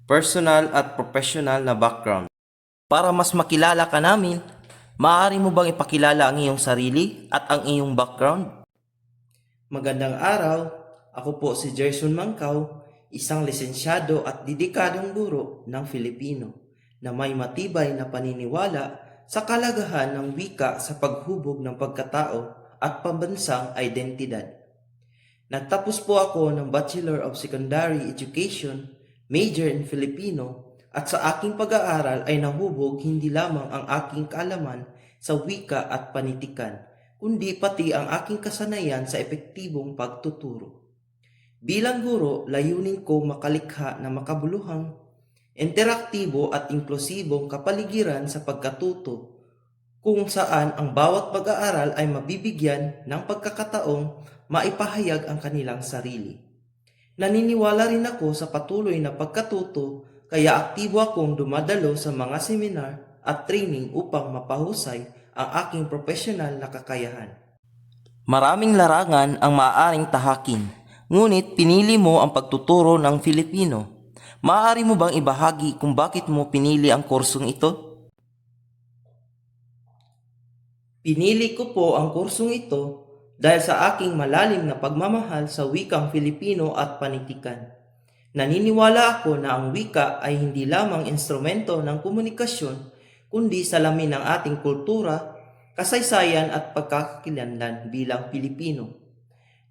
personal at professional na background. Para mas makilala ka namin, maaari mo bang ipakilala ang iyong sarili at ang iyong background? Magandang araw, ako po si Gerson Mangkaw, isang lisensyado at dedikadong guro ng Filipino na may matibay na paniniwala sa kalagahan ng wika sa paghubog ng pagkatao at pambansang identidad. Nagtapos po ako ng Bachelor of Secondary Education, major in Filipino, at sa aking pag-aaral ay nahubog hindi lamang ang aking kaalaman sa wika at panitikan, kundi pati ang aking kasanayan sa epektibong pagtuturo. Bilang guro, layunin ko makalikha na makabuluhang, interaktibo at inklusibong kapaligiran sa pagkatuto kung saan ang bawat pag-aaral ay mabibigyan ng pagkakataong maipahayag ang kanilang sarili. Naniniwala rin ako sa patuloy na pagkatuto kaya aktibo akong dumadalo sa mga seminar at training upang mapahusay ang aking profesional na kakayahan. Maraming larangan ang maaaring tahakin, ngunit pinili mo ang pagtuturo ng Filipino. Maaari mo bang ibahagi kung bakit mo pinili ang kursong ito? Pinili ko po ang kursong ito dahil sa aking malalim na pagmamahal sa wikang Filipino at panitikan. Naniniwala ako na ang wika ay hindi lamang instrumento ng komunikasyon, kundi salamin ng ating kultura, kasaysayan at pagkakakilanlan bilang Pilipino.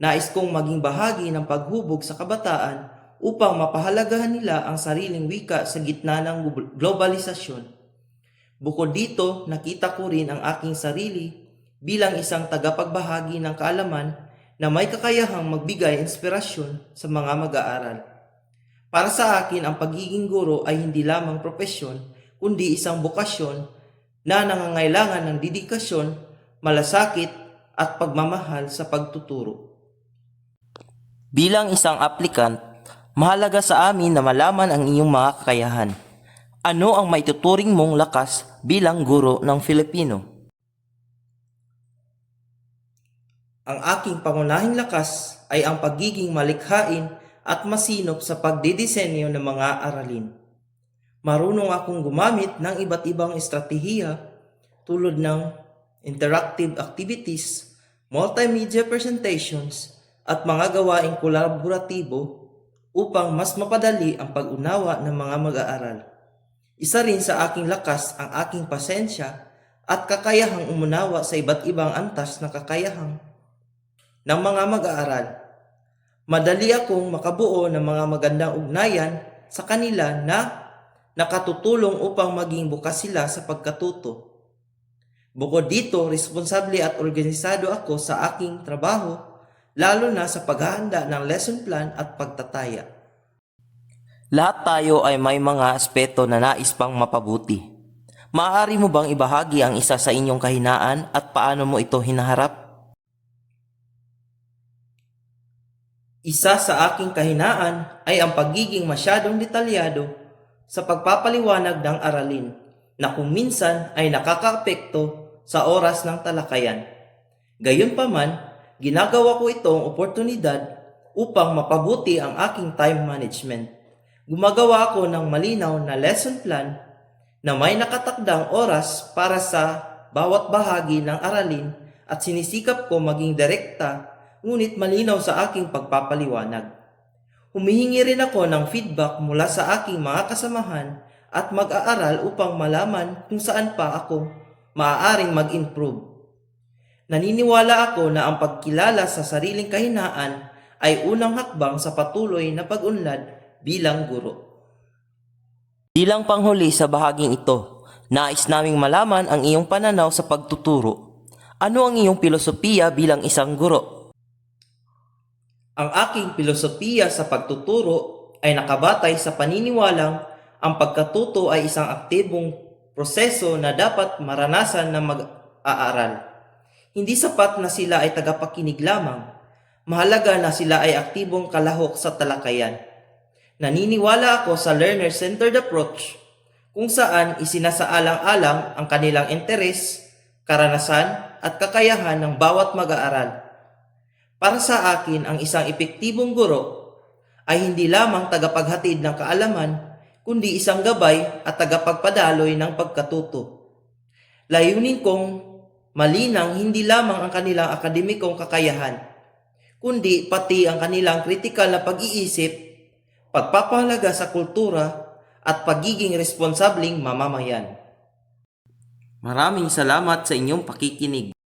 Nais kong maging bahagi ng paghubog sa kabataan upang mapahalagahan nila ang sariling wika sa gitna ng globalisasyon. Bukod dito, nakita ko rin ang aking sarili bilang isang tagapagbahagi ng kaalaman na may kakayahang magbigay inspirasyon sa mga mag-aaral. Para sa akin, ang pagiging guro ay hindi lamang propesyon, kundi isang bokasyon na nangangailangan ng dedikasyon, malasakit at pagmamahal sa pagtuturo. Bilang isang aplikant, mahalaga sa amin na malaman ang iyong mga kakayahan. Ano ang maituturing mong lakas bilang guro ng Filipino? Ang aking pangunahing lakas ay ang pagiging malikhain at masinop sa pagdidisenyo ng mga aralin. Marunong akong gumamit ng iba't ibang estratehiya tulad ng interactive activities, multimedia presentations, at mga gawaing kolaboratibo upang mas mapadali ang pag-unawa ng mga mag-aaral. Isa rin sa aking lakas ang aking pasensya at kakayahang umunawa sa iba't ibang antas na kakayahang ng mga mag-aaral. Madali akong makabuo ng mga magandang ugnayan sa kanila na nakatutulong upang maging bukas sila sa pagkatuto. Bukod dito, responsable at organisado ako sa aking trabaho, lalo na sa paghahanda ng lesson plan at pagtataya. Lahat tayo ay may mga aspeto na nais pang mapabuti. Maaari mo bang ibahagi ang isa sa inyong kahinaan at paano mo ito hinaharap? Isa sa aking kahinaan ay ang pagiging masyadong detalyado sa pagpapaliwanag ng aralin na kung minsan ay nakakaapekto sa oras ng talakayan. Gayunpaman, ginagawa ko itong oportunidad upang mapabuti ang aking time management. Gumagawa ako ng malinaw na lesson plan na may nakatakdang oras para sa bawat bahagi ng aralin at sinisikap ko maging direkta ngunit malinaw sa aking pagpapaliwanag. Humihingi rin ako ng feedback mula sa aking mga kasamahan at mag-aaral upang malaman kung saan pa ako maaaring mag-improve. Naniniwala ako na ang pagkilala sa sariling kahinaan ay unang hakbang sa patuloy na pag-unlad bilang guro. Bilang panghuli sa bahaging ito, nais naming malaman ang iyong pananaw sa pagtuturo. Ano ang iyong filosofiya bilang isang guro? Ang aking filosofiya sa pagtuturo ay nakabatay sa paniniwalang ang pagkatuto ay isang aktibong proseso na dapat maranasan ng mag-aaral. Hindi sapat na sila ay tagapakinig lamang. Mahalaga na sila ay aktibong kalahok sa talakayan. Naniniwala ako sa learner-centered approach kung saan isinasaalang-alang ang kanilang interes, karanasan at kakayahan ng bawat mag-aaral. Para sa akin, ang isang epektibong guro ay hindi lamang tagapaghatid ng kaalaman, kundi isang gabay at tagapagpadaloy ng pagkatuto. Layunin kong malinang hindi lamang ang kanilang akademikong kakayahan, kundi pati ang kanilang kritikal na pag-iisip, pagpapahalaga sa kultura, at pagiging responsabling mamamayan. Maraming salamat sa inyong pakikinig.